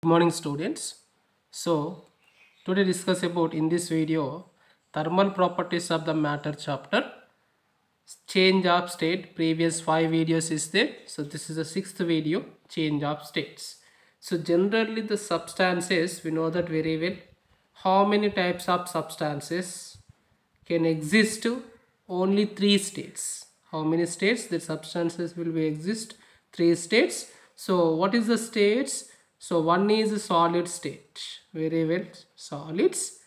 Good morning students. So today discuss about in this video thermal properties of the matter chapter, change of state. Previous 5 videos is there, so this is the 6th video, change of states. So generally the substances, we know that very well. How many types of substances can exist? Only 3 states. How many states? The substances will be exist 3 states. So what is the states? So one is a solid state, very well, solids.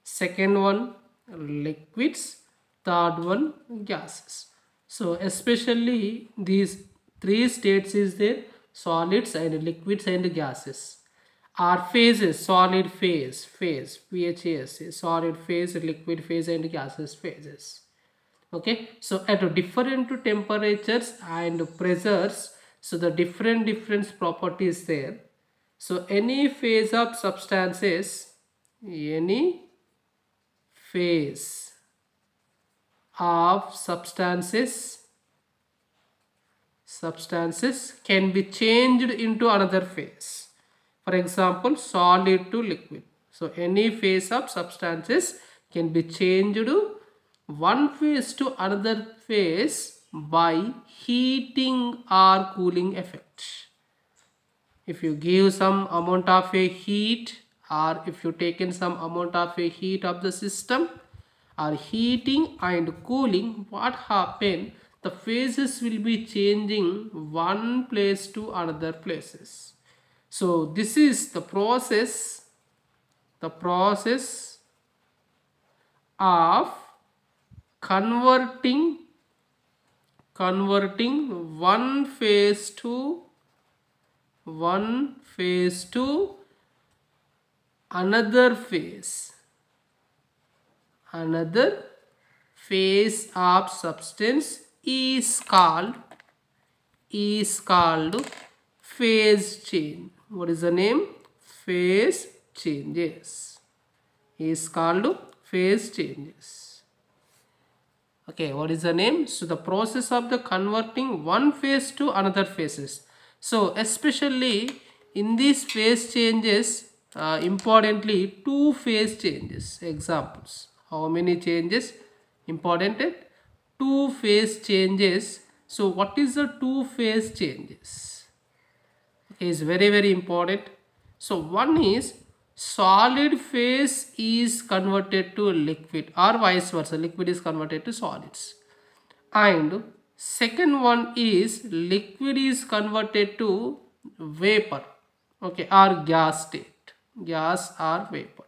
Second one liquids. Third one gases. So especially these 3 states is there, solids and liquids and gases. Are phases, solid phase, PHAS, solid phase, liquid phase and gaseous phases. Okay, so at different temperatures and pressures, so the different properties there. So any phase of substances, any phase of substances can be changed into another phase. For example, solid to liquid. So any phase of substances can be changed one phase to another phase by heating or cooling effect. If you give some amount of a heat, or if you take in some amount of a heat of the system, or heating and cooling, what happen? The phases will be changing one place to another places. So this is the process of converting one phase to another phase of substance is called phase change. What is the name? Phase changes is called phase changes. Okay, what is the name? So the process of the converting one phase to another phases. So especially in these phase changes, importantly 2 phase changes. Examples, how many changes? Important, 2 phase changes. So what is the 2 phase changes? Okay, is very important. So one is solid phase is converted to liquid, or vice versa, liquid is converted to solids. And second one is liquid is converted to vapor, okay, or gas state, gas or vapor.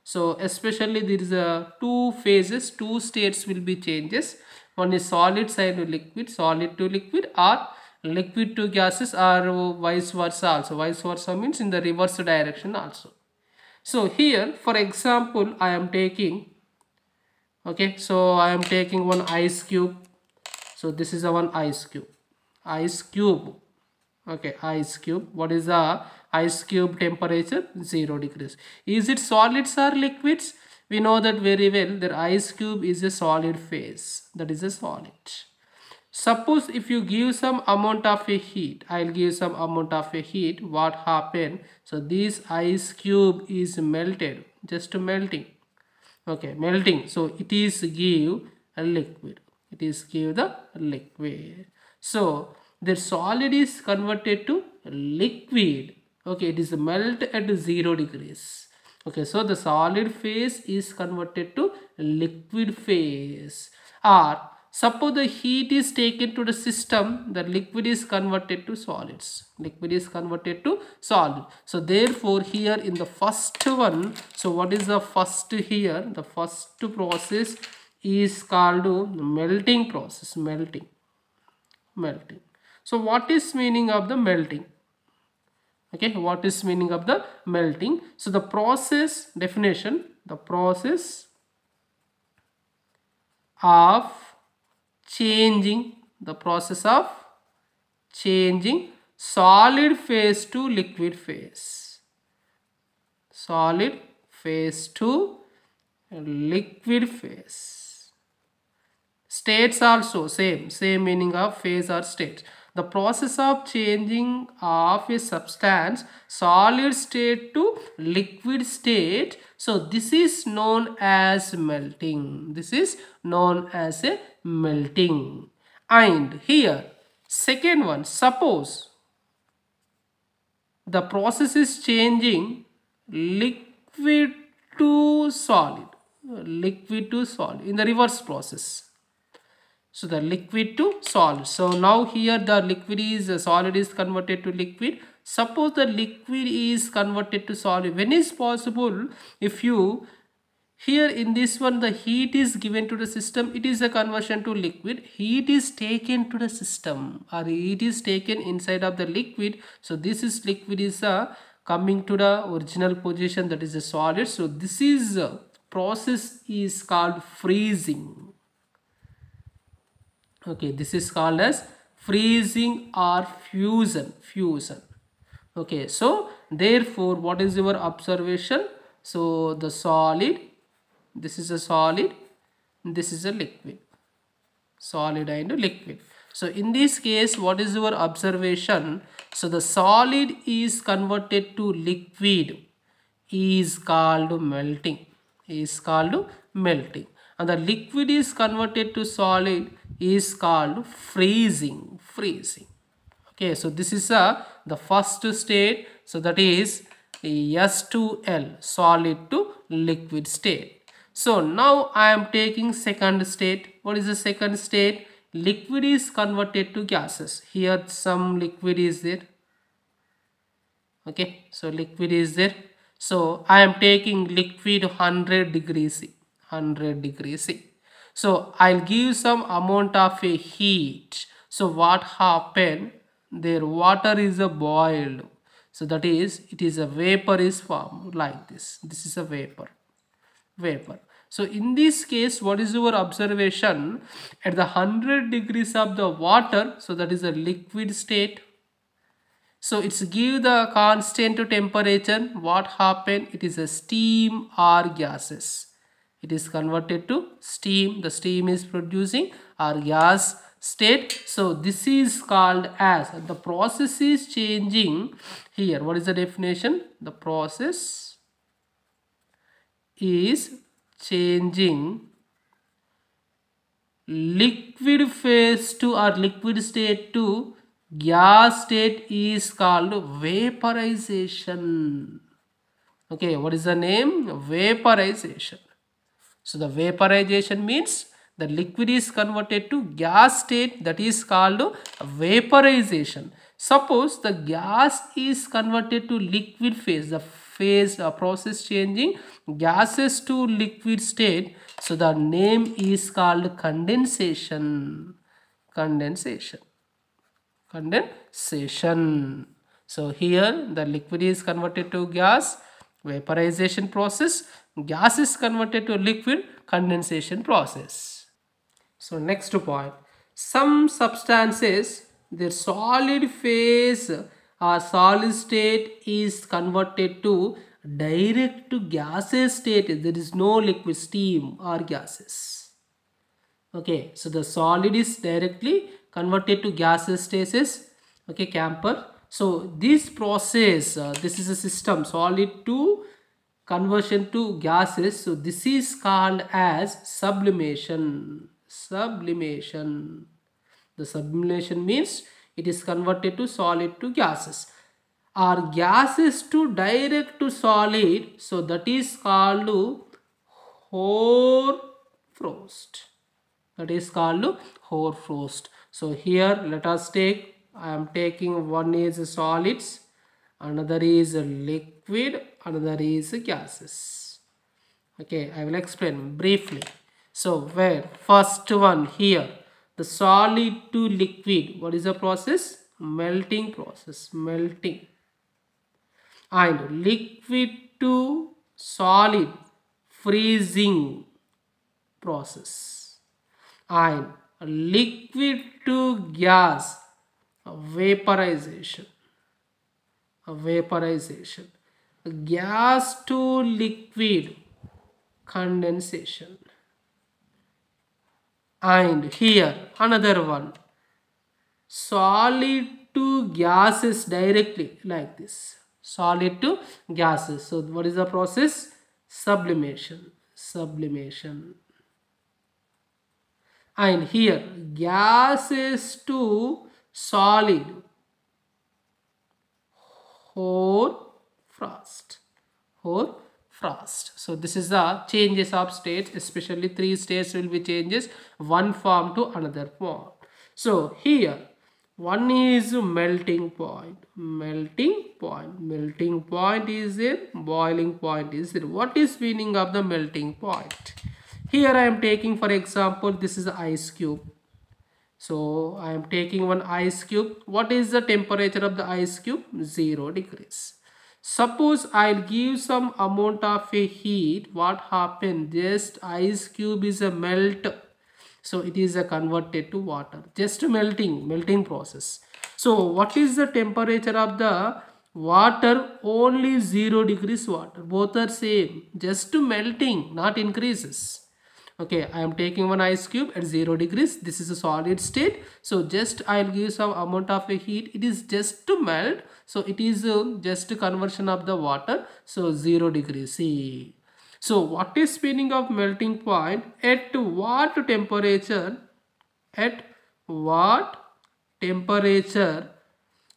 So especially there is a 2 phases, 2 states will be changes. One is solids and liquid, solid to liquid, or liquid to gases, or vice versa also. Vice versa means in the reverse direction also. So here, for example, I am taking, okay, so I am taking one ice cube. So this is a one ice cube. Okay, ice cube. What is the ice cube temperature? 0 degrees. Is it solids or liquids? We know that very well. That ice cube is a solid phase. That is a solid. Suppose if you give some amount of a heat, I'll give some amount of a heat, what happen? So this ice cube is melted, just melting. Okay, melting. So it is give a liquid. It is give the liquid. So the solid is converted to liquid. Okay, it is melt at 0 degrees. Okay, so the solid phase is converted to liquid phase. Or suppose the heat is taken to the system, the liquid is converted to solids. Liquid is converted to solid. So therefore here in the first one, so what is the first here? The first process is called melting process. Melting. So what is meaning of the melting? Okay, what is meaning of the melting? So the process definition, the process of changing solid phase to liquid phase. Solid phase to liquid phase. States also same meaning of phase or state. The process of changing of a substance solid state to liquid state. So this is known as melting. This is known as a melting. And here, second one, suppose the process is changing liquid to solid, liquid to solid in the reverse process. So the liquid to solid. So now here the liquid is solid is converted to liquid. Suppose the liquid is converted to solid. When is possible? If you here in this one the heat is given to the system, it is a conversion to liquid. Heat is taken to the system or heat is taken inside of the liquid. So this is liquid is coming to the original position, that is a solid. So this is process is called freezing. Okay, this is called as freezing or fusion. Okay, so therefore what is your observation? So the solid, this is a solid, this is a liquid, solid and liquid. So in this case, what is your observation? So the solid is converted to liquid is called melting, is called melting, and the liquid is converted to solid is called freezing. Okay, so this is the first state. So that is S to L, solid to liquid state. So now I am taking second state. What is the second state? Liquid is converted to gases. Here some liquid is there. Okay, so liquid is there. So I am taking liquid 100 degrees C. 100 degrees C. So I'll give some amount of a heat. So what happened? Their water is a boiled. So that is, it is a vapor is formed like this. This is a vapor. So in this case, what is your observation? At the 100 degrees of the water, so that is a liquid state. So it's give the constant temperature. What happened? It is a steam or gases. It is converted to steam. The steam is producing or gas state. So this is called as the process is changing. Here, what is the definition? The process is changing liquid phase to or liquid state to gas state is called vaporization. Okay, what is the name? Vaporization. So the vaporization means the liquid is converted to gas state, that is called vaporization. Suppose the gas is converted to liquid phase, the phase process changing gases to liquid state. So the name is called condensation. So here the liquid is converted to gas, vaporization process. Gas is converted to liquid, condensation process. So next point, some substances, their solid phase or solid state is converted to direct to gaseous state. There is no liquid, steam or gases. Okay, so the solid is directly converted to gaseous status. Okay, camper. So this process, this is a system, solid to conversion to gases. So this is called as sublimation. The sublimation means it is converted to solid to gases or gases to direct to solid. So that is called hoarfrost. That is called hoarfrost. So here let us take, I am taking one is solids, another is liquid, another is gases. Okay, I will explain briefly. So where first one here, the solid to liquid, what is the process? Melting process, melting. And liquid to solid, freezing process. And liquid to gas, vaporization. Gas to liquid, condensation. And here another one, solid to gases directly, like this. Solid to gases. So what is the process? Sublimation. Sublimation. And here gases to solid, hoarfrost. Hoarfrost. So this is the changes of states, especially 3 states will be changes one form to another form. So here one is melting point. Melting point. Melting point is there. Boiling point is there. What is meaning of the melting point? Here I am taking, for example, this is ice cube. So I am taking one ice cube. What is the temperature of the ice cube? 0 degrees. Suppose I'll give some amount of a heat. What happens? Just ice cube is a melt. So it is a converted to water. Just melting process. So what is the temperature of the water? Only 0 degrees water. Both are same. Just melting, not increases. Okay, I am taking one ice cube at 0 degrees. This is a solid state. So just I'll give some amount of a heat. It is just to melt. So it is just a conversion of the water. So 0 degrees. See. So what is meaning of melting point? At what temperature? At what temperature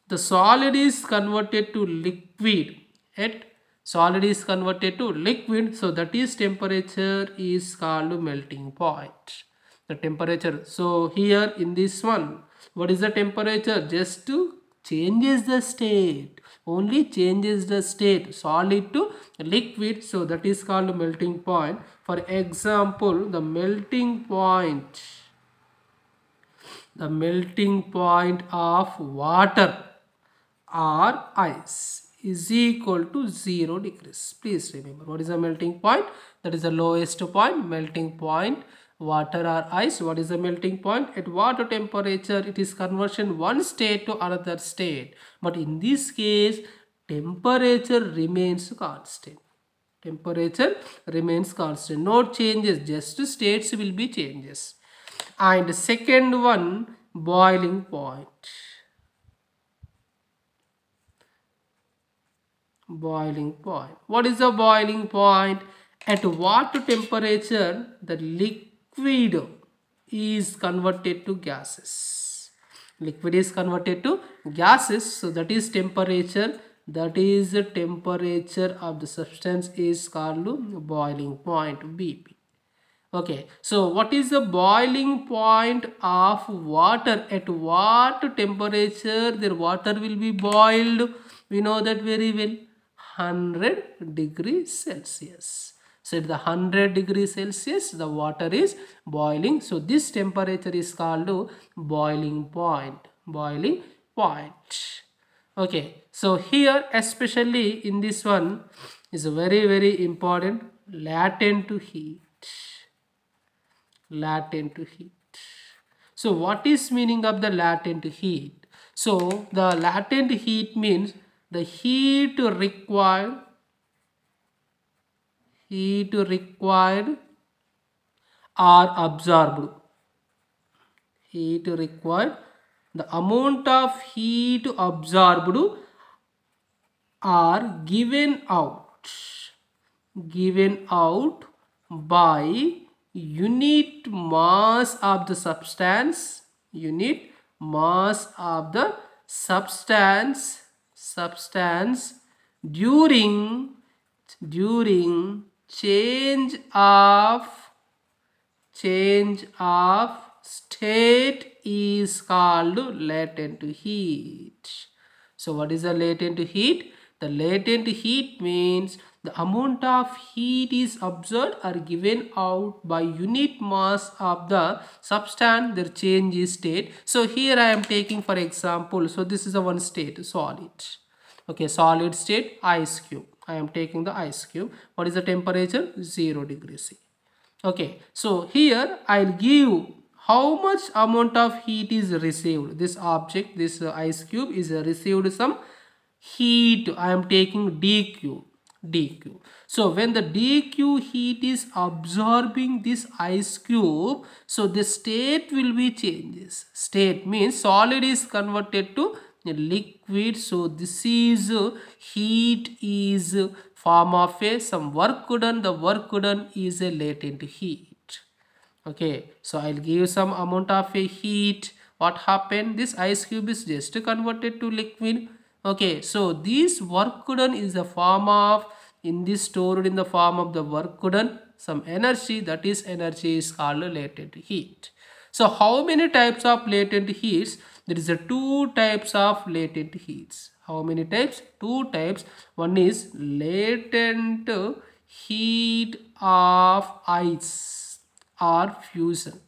the solid is converted to liquid? At solid is converted to liquid, so that is temperature is called melting point. The temperature, so here in this one, what is the temperature? Just to changes the state, only changes the state, solid to liquid, so that is called melting point. For example, the melting point of water or ice is equal to 0 degrees. Please remember, what is the melting point? That is the lowest point. Melting point, water or ice. What is the melting point? At what temperature it is conversion one state to another state. But in this case, temperature remains constant. Temperature remains constant. No changes, just states will be changes. And second one, boiling point. Boiling point. What is the boiling point? At what temperature the liquid is converted to gases? Liquid is converted to gases, so that is temperature. That is the temperature of the substance is called boiling point, BP. Okay, so what is the boiling point of water? At what temperature the water will be boiled? We know that very well. 100 degrees Celsius. So at the 100 degrees Celsius, the water is boiling. So this temperature is called boiling point. Boiling point. Okay, so here especially in this one is very important, latent heat. Latent heat. So what is meaning of the latent heat? So the latent heat means the heat required or absorbed. Heat required, the amount of heat absorbed or given out by unit mass of the substance. Unit mass of the substance during change of state is called latent heat. So what is the latent heat? The latent heat means the amount of heat is absorbed or given out by unit mass of the substance, their change is state. So here I am taking for example, so this is a one state, solid. Okay, solid state, ice cube. I am taking the ice cube. What is the temperature? 0 degrees C. Okay, so here I'll give how much amount of heat is received. This object, this ice cube is received some heat. I am taking d cube. dq. So when the dq heat is absorbing this ice cube, so the state will be changes. State means solid is converted to a liquid. So this is heat is form of a some work done. The work done is a latent heat. Okay, so I'll give some amount of a heat. What happened? This ice cube is just converted to liquid. Okay, so this work done is the form of, in this stored in the form of the work done, some energy. That is energy is called latent heat. So how many types of latent heats? There is a two types of latent heats. How many types? Two types. One is latent heat of ice or fusion.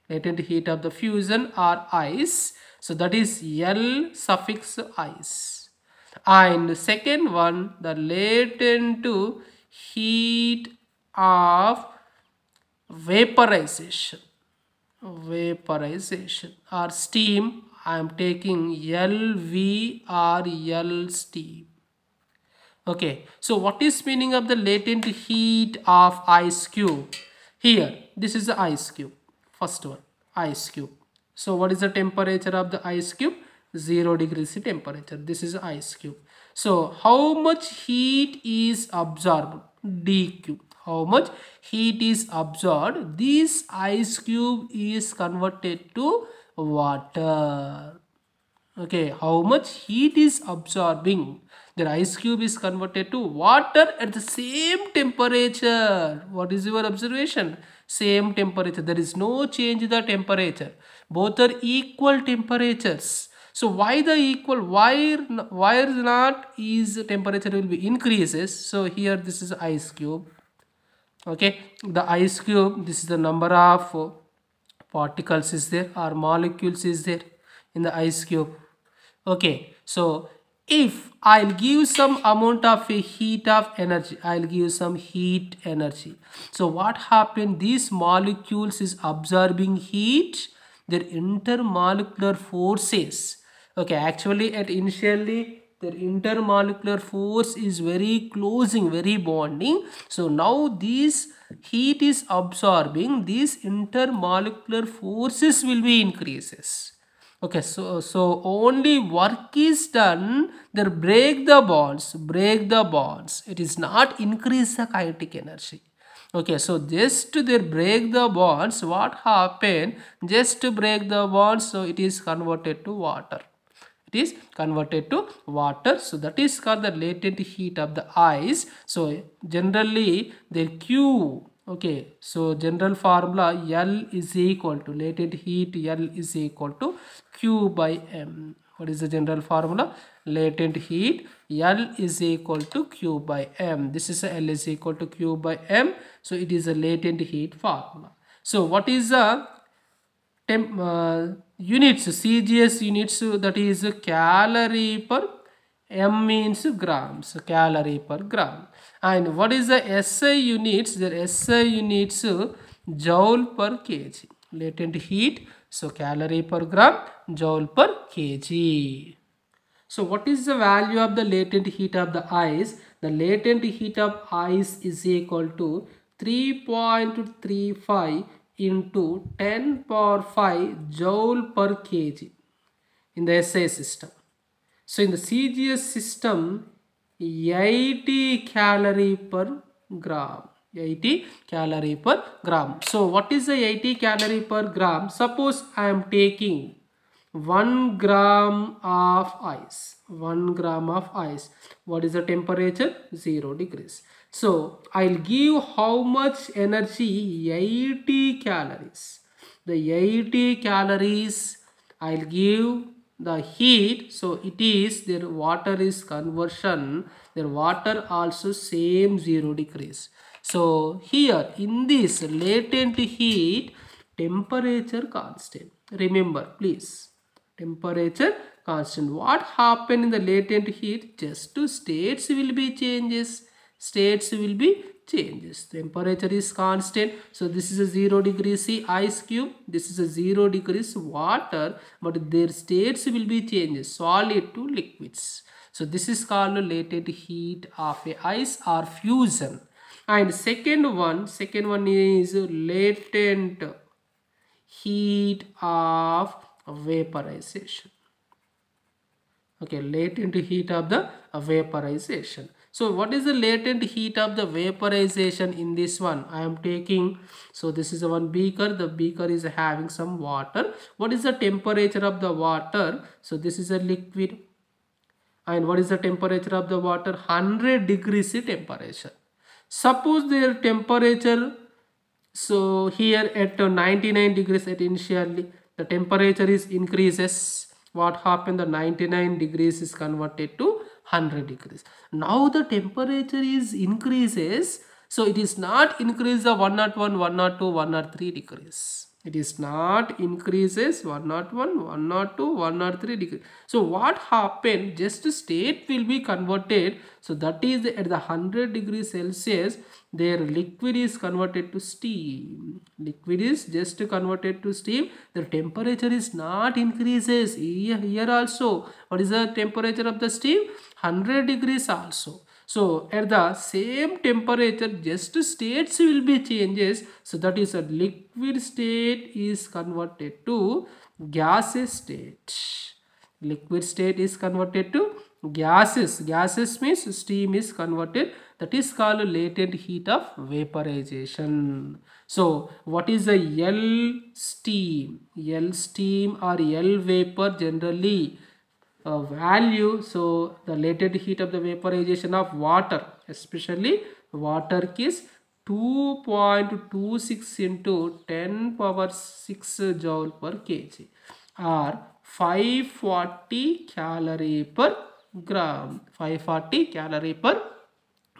Latent heat of the fusion or ice. So that is L suffix ice. And second one, the latent heat of vaporization. Vaporization or steam. I am taking LV or L steam. Okay, so what is meaning of the latent heat of ice cube? Here, this is the ice cube. First one, ice cube. So what is the temperature of the ice cube? 0 degrees temperature. This is ice cube. So how much heat is absorbed? dq. How much heat is absorbed? This ice cube is converted to water. Okay, how much heat is absorbing? The ice cube is converted to water at the same temperature. What is your observation? Same temperature. There is no change in the temperature. Both are equal temperatures. So why the equal? Why not is temperature will be increases? So here this is ice cube. Okay, the ice cube, this is the number of particles is there or molecules is there in the ice cube. Okay, so if I'll give some amount of a heat of energy, I'll give some heat energy. So what happened? These molecules is absorbing heat, their intermolecular forces. Okay, actually at initially their intermolecular force is very closing, very bonding. So now this heat is absorbing, these intermolecular forces will be increases. Okay, so only work is done, they break the bonds. It is not increase the kinetic energy. Okay, so just they break the bonds, what happened? Just to break the bonds, so it is converted to water. It is converted to water. So that is called the latent heat of the ice. So generally their Q. Okay, so general formula L is equal to latent heat, L is equal to Q by M. What is the general formula? Latent heat, L is equal to Q by M. This is a L is equal to Q by M. So it is a latent heat formula. So what is the units, CGS units, that is calorie per M means grams, calorie per gram. And what is the SI units? The SI units joule per kg. Latent heat, so calorie per gram, joule per kg. So what is the value of the latent heat of the ice? The latent heat of ice is equal to 3.35 into 10 power 5 joule per kg in the SI system. So in the CGS system, 80 calorie per gram. 80 calorie per gram. So what is the 80 calorie per gram? Suppose I am taking 1 gram of ice. 1 gram of ice. What is the temperature? 0 degrees. So I'll give how much energy? 80 calories. The 80 calories I'll give the heat. So it is their water is conversion. Their water also same 0 degrees. So here in this latent heat, temperature constant. Remember please, temperature constant. What happened in the latent heat? Just to states will be changes. States will be changes. Temperature is constant. So this is a 0 degrees C ice cube. This is a 0 degrees water. But their states will be changes. Solid to liquids. So this is called latent heat of a ice or fusion. And second one is latent heat of vaporization. Okay, latent heat of the vaporization. So what is the latent heat of the vaporization in this one? I am taking, so this is one beaker. The beaker is having some water. What is the temperature of the water? So this is a liquid. And what is the temperature of the water? 100 degrees temperature. Suppose their temperature, so here at 99 degrees at initially, the temperature is increases. What happened? The 99 degrees is converted to 100 degrees. Now the temperature is increases. So it is not increase the 101, 102, 103 degrees. It is not increases 101, 102, 103 degrees. So what happened? Just state will be converted. So that is at the 100 degrees Celsius, their liquid is converted to steam. Liquid is just converted to steam. The temperature is not increases. Here also, what is the temperature of the steam? 100 degrees also. So at the same temperature, just states will be changes. So that is a liquid state is converted to gaseous state. Liquid state is converted to gases. Gases means steam is converted. That is called latent heat of vaporization. So what is the L steam? L steam or L vapor generally value. So the latent heat of the vaporization of water, especially water, is 2.26 into 10 power 6 joule per kg or 540 calorie per gram. 540 calorie per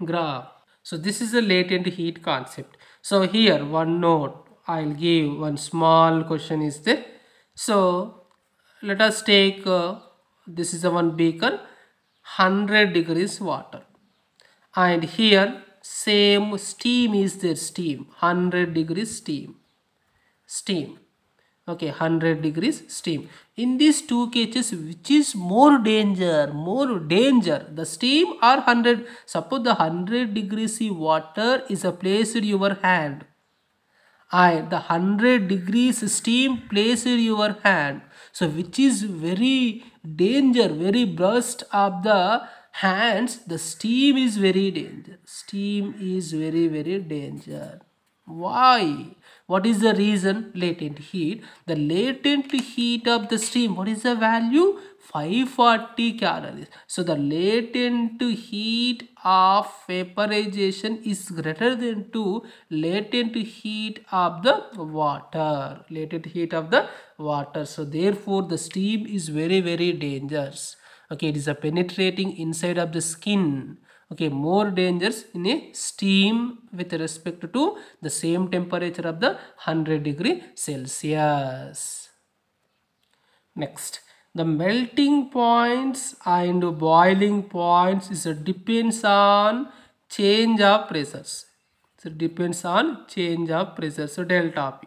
gram. So this is a latent heat concept. So here one note I'll give, one small question is there. So let us take this is a one beaker, 100 degrees water, and here same steam is there, steam, 100 degrees steam. Okay, 100 degrees steam. In these two cases, which is more danger? The steam or 100? Suppose the 100 degrees water is placed in your hand, and the 100 degrees steam placed in your hand. So which is very danger, very burst of the hands? The steam is very danger. Steam is very, very danger. Why? What is the reason? Latent heat. The latent heat of the steam, what is the value? 540 calories. So the latent heat of vaporization is greater than to latent heat of the water. Latent heat of the water. So therefore the steam is very, very dangerous. Okay, it is a penetrating inside of the skin. Okay, more dangerous in a steam with respect to the same temperature of the 100 degree Celsius. Next, the melting points and boiling points is depends on change of pressures. So depends on change of pressure. So delta P.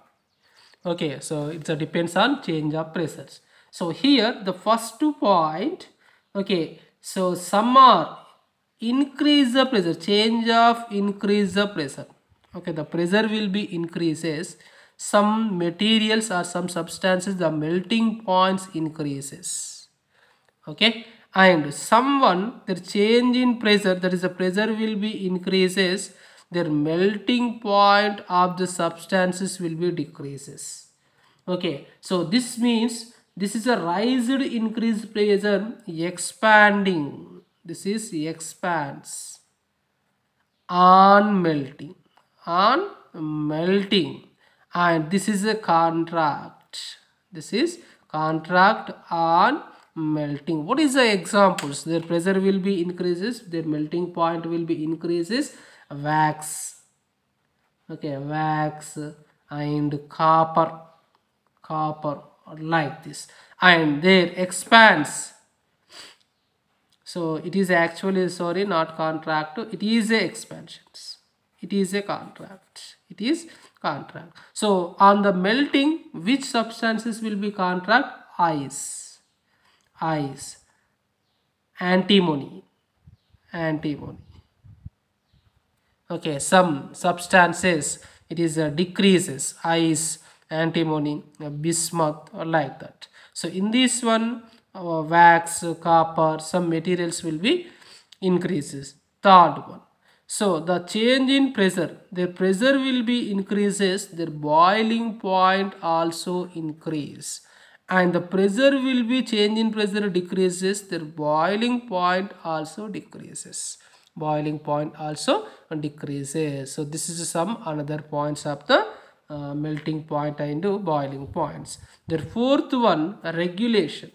Okay, so it depends on change of pressures. So here the first point. Okay, so some are increase the pressure, change of increase the pressure. Okay, the pressure will be increases. Some materials or some substances, the melting points increases. Okay, and someone, their change in pressure, that is the pressure will be increases, their melting point of the substances will be decreases. Okay, so this means this is a raised increased pressure expanding. This is expands on melting, and this is a contract. This is contract on melting. What is the examples? Their pressure will be increases, their melting point will be increases. Wax, okay, wax and copper like this, and there expands. So it is actually, sorry, not contract, it is a expansions, it is a contract, it is contract. So on the melting, which substances will be contract? Ice, antimony. Antimony. Okay, some substances it is decreases, ice, antimony, bismuth, or like that. So in this one, wax, copper, some materials will be increases. Third one, so the change in pressure, their pressure will be increases, their boiling point also increase, and the pressure will be change in pressure decreases, their boiling point also decreases. Boiling point also decreases. So this is some another points of the melting point and boiling points. The fourth one, regulation.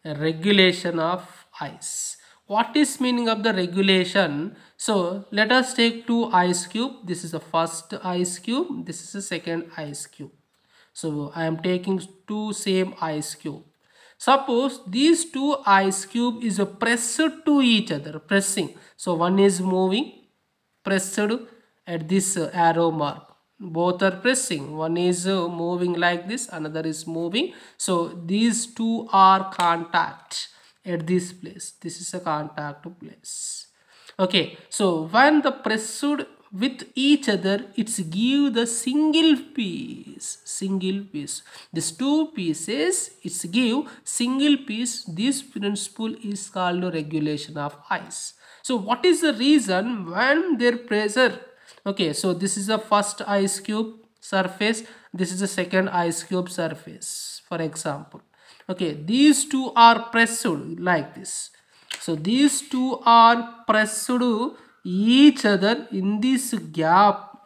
Regulation of ice. What is meaning of the regulation? So let us take two ice cube. This is the first ice cube, this is the second ice cube. So I am taking two same ice cube. Suppose these two ice cube is pressed to each other, pressing. So one is moving, pressed at this arrow mark. Both are pressing. One is moving like this, another is moving. So these two are contact at this place. This is a contact place. Okay, so when the pressed with each other, it's give the single piece. These two pieces, it's give single piece. This principle is called regulation of ice. So what is the reason when their pressure? Okay, so this is the first ice cube surface, this is the second ice cube surface, for example. Okay, these two are pressed like this. So these two are pressed each other. In this gap,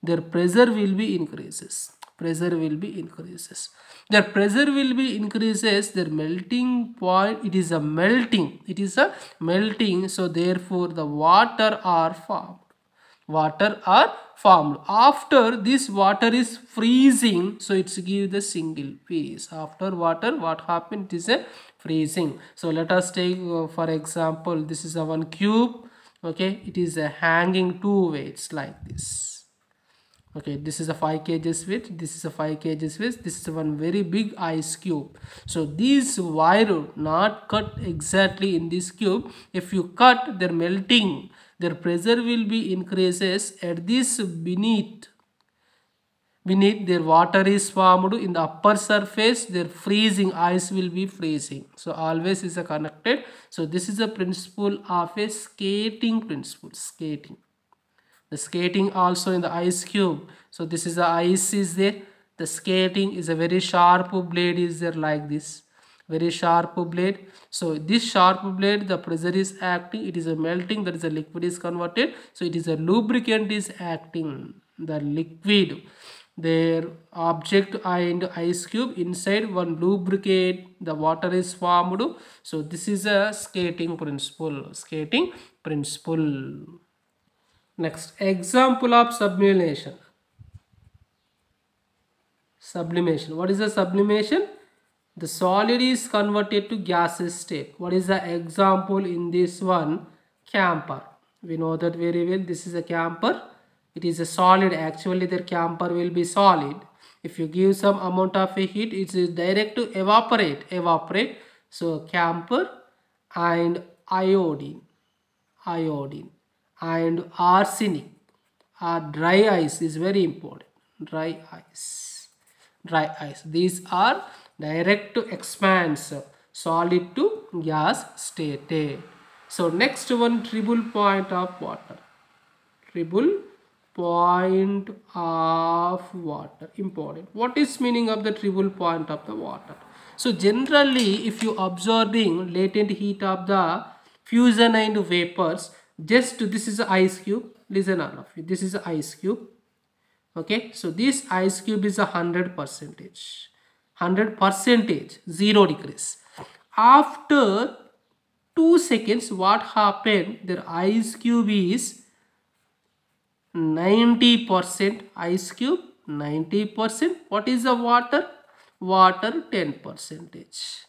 their pressure will be increases. Pressure will be increases. Their pressure will be increases. Their melting point, it is a melting. It is a melting. So therefore, the water are formed. Water are formed. After this water is freezing, so it's give the single piece. After water, what happened? It is a freezing. So let us take for example, this is a one cube. Okay, it is a hanging two weights like this. Okay, this is a 5 kgs weight, this is a 5 kgs weight, this is one very big ice cube. So these wire not cut exactly in this cube. If you cut, they're melting, their pressure will be increases at this beneath their water is formed in the upper surface, their freezing ice will be freezing. So always is a connected. So this is a principle of a skating principle. Skating. The skating also in the ice cube. So this is the ice is there. The skating is a very sharp blade is there like this. Very sharp blade. So this sharp blade, the pressure is acting. It is a melting. That is a liquid is converted. So it is a lubricant is acting. The liquid. Their object and ice cube inside one lubricate. The water is formed. So this is a skating principle. Skating principle. Next, example of sublimation. Sublimation. What is the sublimation? The solid is converted to gaseous state. What is the example in this one? Camphor. We know that very well. This is a camphor. It is a solid. Actually, the camphor will be solid. If you give some amount of a heat, it is direct to evaporate. So camphor and iodine. And arsenic or dry ice is very important. Dry ice. These are direct to expanse, solid to gas state. So next one, tribal point of water. Tribal point of water, important. What is meaning of the tribal point of the water? So generally, if you observing latent heat of the fusion and vapors, just this is an ice cube. Listen all of you, this is an ice cube. Okay, so this ice cube is 100%, 0 degrees. After 2 seconds, what happened? Their ice cube is 90% ice cube, 90%. What is the water? Water 10%.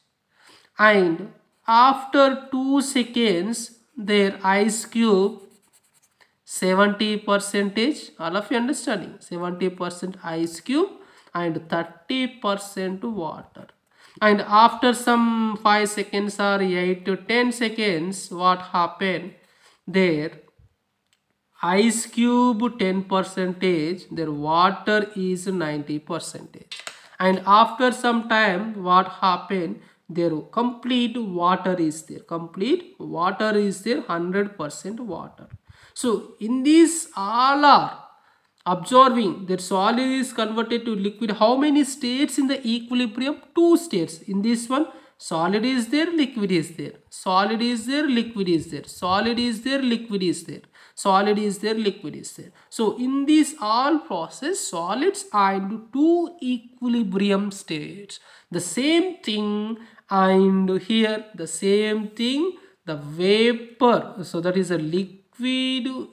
And after 2 seconds, their ice cube 70%. All of you understanding? 70% ice cube and 30% water. and after some 5 seconds or 8 to 10 seconds, what happened there? Ice cube 10 percentage, their water is 90 percentage, and after some time what happened, their complete water is there, 100% water. So in this all are observing that solid is converted to liquid. How many states in the equilibrium? 2 states. In this one, solid is there, liquid is there, solid is there, liquid is there, solid is there, liquid is there, solid is there, liquid is there. So in this all process, solids and 2 equilibrium states. The same thing, and here the same thing, the vapor, so that is a liquid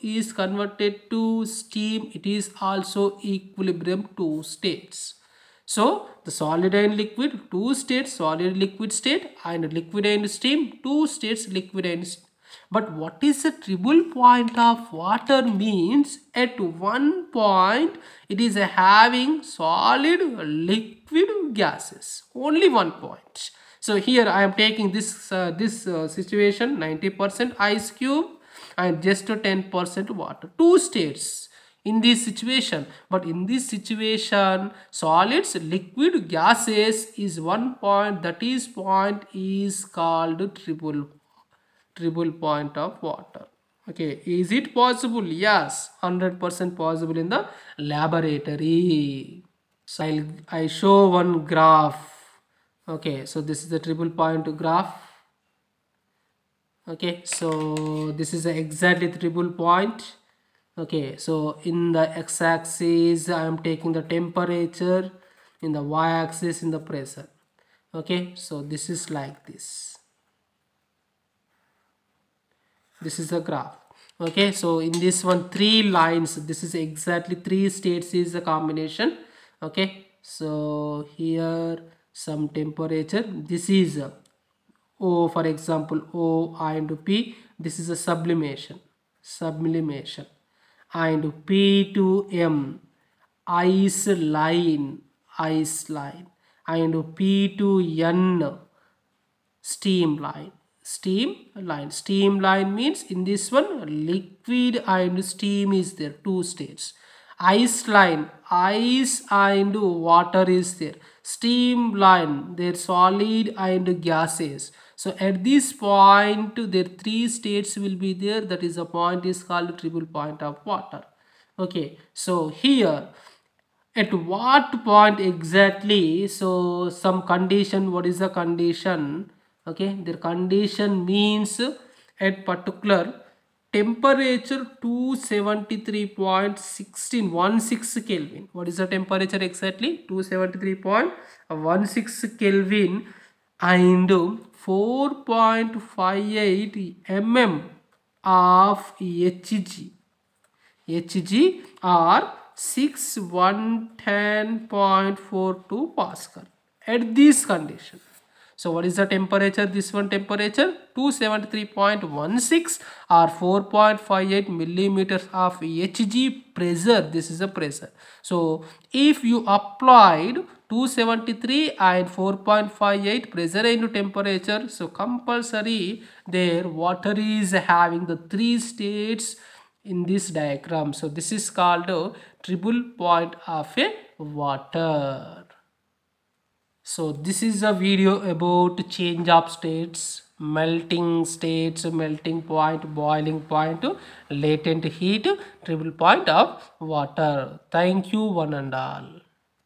is converted to steam. It is also equilibrium 2 states. So the solid and liquid 2 states, solid liquid state, and liquid and steam 2 states, liquid and steam. But what is the triple point of water means? At one point it is having solid, liquid, gases. Only one point. So here I am taking this situation, 90% ice cube and just 10% water, 2 states in this situation. But in this situation, solids, liquid, gases is one point. That is point is called triple point of water. Okay, is it possible? Yes, 100% possible in the laboratory. So I show one graph. Okay, so this is the triple point graph. Okay, so this is exactly triple point. Okay, so in the x-axis I am taking the temperature, in the y-axis in the pressure. Okay, so this is like this. This is the graph. Okay, so in this one 3 lines, this is exactly 3 states is the combination. Okay, so here some temperature, this is O, for example O and P, this is a sublimation, and P to M, ice line, and P to N, steam line. Steam line means in this one liquid and steam is there, 2 states. Ice line, ice and water is there. Steam line, there solid and gases. So at this point there 3 states will be there. That is the point is called triple point of water. Okay, so here at what point exactly? So some condition, what is the condition? Okay, their condition means at particular temperature 273.16 Kelvin. What is the temperature exactly? 273.16 Kelvin and 4.58 mm of Hg. Hg or 6110.42 Pascal at this condition. So what is the temperature? This one temperature 273.16 or 4.58 millimeters of Hg pressure. This is a pressure. So if you applied 273 and 4.58 pressure into temperature, so compulsory their water is having the 3 states in this diagram. So this is called a triple point of a water. So this is a video about change of states, melting point, boiling point, latent heat, triple point of water. Thank you one and all.